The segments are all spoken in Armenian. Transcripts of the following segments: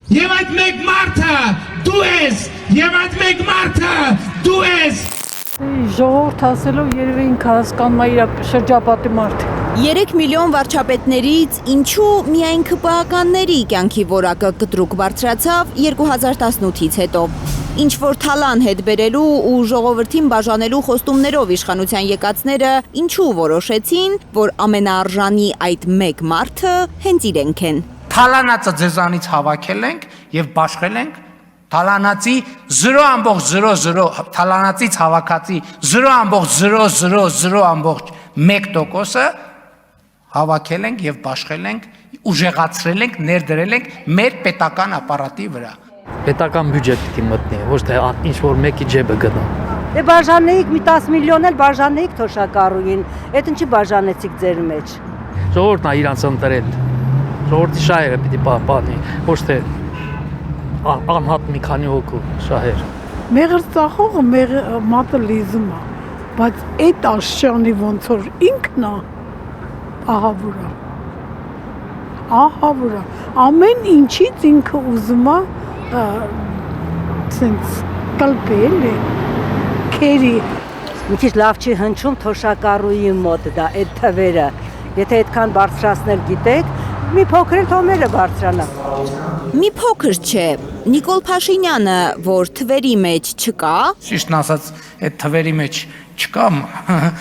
Եվ այդ մեկ մարդը դու ես, եւ այդ մեկ մարդը դու ես։ Ժողովուրդ ասելով երևի ինքը հասկանում է իր շրջապատի մարդը։ 3 միլիոն վարչապետներից ինչու միայն ԿՊԱ-ականների կյանքի որակը կտրուկ բարձրացավ 2018-ից հետո։ Ինչ որ թալան հետ բերելու ու ժողովրդին բաժանելու խոստումներով իշխանության եկածները ինչու որոշեցին, որ ամենաարժանի այդ մեկ մարդը հենց իրենք են։ Թալանացը ձեզանից հավաքել ենք եւ բաշխել ենք թալանացի 0.00 թալանացից հավաքածի 0.000.1%-ը հավաքել ենք եւ բաշխել ենք, ուժեղացրել ենք, ներդրել ենք մեր պետական ապարատի վրա։ Պետական բյուջետ պիտի մտնի, ոչ թե ինչ որ մեկի ջեբը գնա։ Դե բաժանեիք մի 10 միլիոն էլ բաժանեիք թոշակառուին, այդ ինչի բաժանեցիք ձեր մեջ։ Ժողովուրդն է իրանց ընտրել։ Ժողովրդի շահերը պիտի պահպանի, ոչ թե անհատ մի քանի հոգու շահեր։ Մեղր ծախողը մատը լիզում է, բայց այդ աշճանի ոնց որ ինքն է ահավուրա, ամեն ինչից ինքը ուզում է սենց կլպել է, կերի։ Մի քիչ լավ չի հնչում թոշակառուի մոտ դա այդ թվերը, եթե այդքան բարձրացնել գիտեք, մի փոքր էլ թոմերը բարձրանա։ Մի փոքր չէ, Նիկոլ Փաշինյանը, որ թվերի մեջ չկա, Ճիշտն ասած, այդ թվերի մեջ չկա,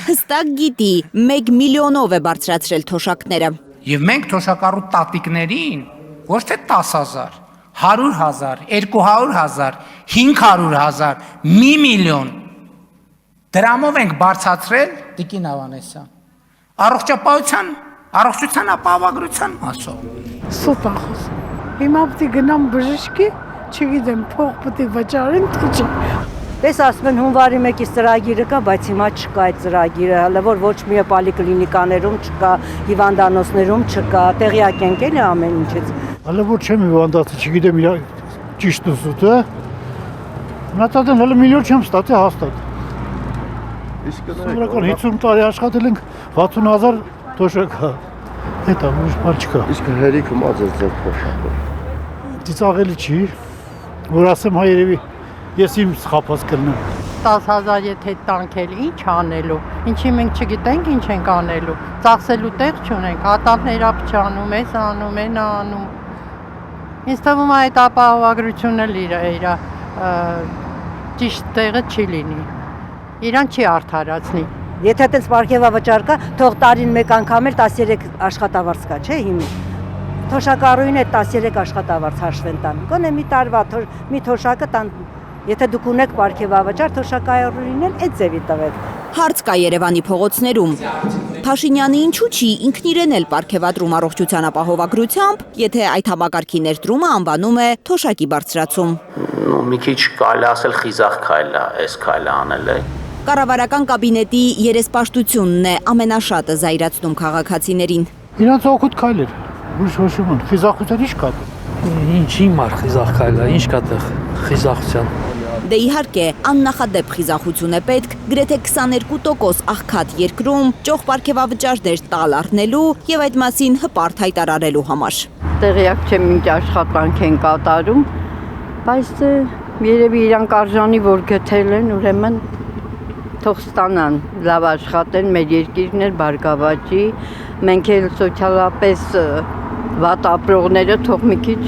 հստակ գիտի 1 միլիոնով է բարձրացրել թոշակները։ եւ մենք թոշակառու տատիկներին ոչ թե 10,000, 100,000, 200,000, 500,000, 1 միլիոն դրամով ենք բարձրացրել Տիկին Ավանեսյան։ Առողջության ապահովագրության մասով։ Սուտ ախոս։ Հիմա պիտի գնամ բժշկի, չգիտեմ, փող պիտի վճարեմ, թե չէ։ Տես ասում են հունվարի 1-ի ծրագիրը կա, բայց հիմա չկա այդ ծրագիրը, հələ որ ոչ մի պոլիկլինիկաներում չկա, հիվանդանոցներում չկա, տեղյակ ենք էլի ամեն ինչից։ Հələ որ չեմ հիվանդացել, չգիտեմ իր ճիշտ ու սուտը։ Մնացածն հələ միլիոն չեմ ստացել հաստատ։ Սովորական 50 տարի աշխատել ենք 60,000 թոշակա։ Հետո ոչ բան չկա։ Իսկ հերիքը մազը ձեր փոշակը։ Ծիծաղելի չի, որ ասեմ հայ երևի ես իմ սխափած կլնեմ։ 10,000 եթե տանք էլ ինչ անելու, ինչի մենք չգիտենք ինչ ենք անելու, ծախսելու տեղ չունենք, հատանտներապ չանում, էս անում, են անում։ Ինձ թվում է այդ ապահովագրությունը իր ճիշտ տեղը չի լինի, իրան չի արդարացնի։ Եթե այդպես պարգևավճար կա, թող տարին մեկ անգամ էլ 13 աշխատավարձ կա, չէ՞ հիմա։ Թոշակառուին այդ 13 աշխատավարձ հաշվեն տան։ Գոնե մի տարվա մի թոշակը տան, եթե դուք ունեք պարգևավճար, թոշակառուին էլ այդ ձևի տվեք։ Հարց կա Երևանի փողոցներում։ Փաշինյանը ինչու չի ինքն իրեն էլ պարգևատրում առողջության ապահովագրությամբ, եթե այդ համակարգի ներդրումը անվանում է թոշակի բարձրացում։ Մի քիչ կարելի ասել խիզախ քայլ է, այս քայլը անել է։ Կառավարական կաբինետի երեսպաշտությունն է ամենաշատը զայրացնում քաղաքացիներին։ Իրանց օգուտ քայլեր, ուրիշ հոշում են, խիզախության ինչ կա։ Ինչի մար խիզախ քայլը, ինչ կա տեղ խիզախության։ Դե իհարկե, աննախադեպ խիզախություն է պետք գրեթե 22% աղքատ երկրում ճոխ պարգևավճարներ տալ առնելու եւ այդ մասին հպարտ հայտարարելու համար։ Տեղյակ չեմ ինչ աշխատանք են կատարում, բայց երևի իրանք արժանի որ գտել են, ուրեմն թող ստանան, լավ աշխատեն, մեր երկիրն էլ բարգավաճի, մենք էլ սոցիալապես վատ ապրողները թող մի քիչ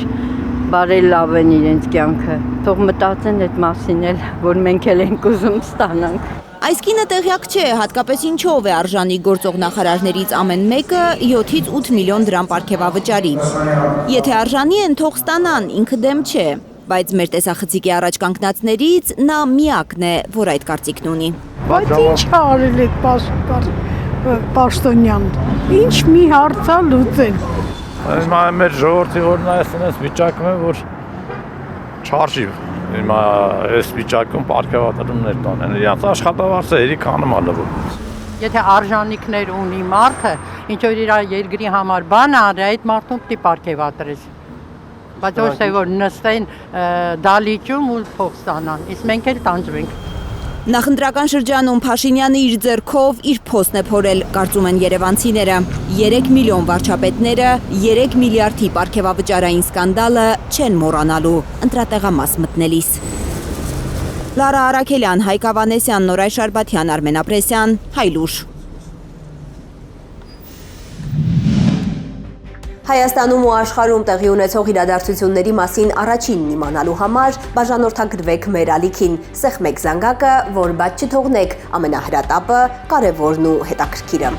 բարելավեն իրենց կյանքը, թող մտածեն այդ մասին էլ, որ մենք էլ ենք ուզում ստանանք։ Այս կինը տեղյակ չէ, հատկապես ինչով է արժանի գործող նախարարներից ամեն մեկը 7-ից 8 միլիոն դրամ պարգևավճարի։ Եթե արժանի են, թող ստանան, ինքը դեմ չէ, բայց մեր տեսախցիկի առաջ կանգնածներից նա միակն է, որ այդ կարծիքն ունի։ Բայց ինչ է արել այդ Պաշտոնյան, ինչ մի հարց է լուծել։ Հիմա մեր ժողովրդի որ նայեցին այս վիճակում է, որ չարժի հիմա այս վիճակում պարգևատրումներ տանեն, իրանց աշխատավարձը հերիք անում է լվում։ Եթե արժանիքներ ունի մարդը, ինչ որ իր երկրի համար բան արի, այդ մարդուն պիտի պարգևատրես։ Բայց ոչ թե որ նստեն դալիճում ու փող ստանան, իսկ մենք էլ տանջվենք։ Նախընտրական շրջանում Փաշինյանը իր ձեռքով իր փոստ է փորել, կարծում են երևանցիները։ 3 միլիոն վարչապետները 3 միլիարդի պարգևավճարային սկանդալը չեն մոռանալու ընտրատեղամաս մտնելիս։ Լարա Արաքելյան, Հայկ Ավանեսյան, Նորայր Շարբաթյան, Արմեն Ապրեսյան, Հայլուր։ Հայաստանում ու աշխարհում տեղի ունեցող իրադարձությունների մասին առաջինն իմանալու համար բաժանորդագրվեք մեր ալիքին, սեղմեք զանգակը, որ բաց չթողնեք ամենահրատապը, կարևորն ու հետաքրքիրը։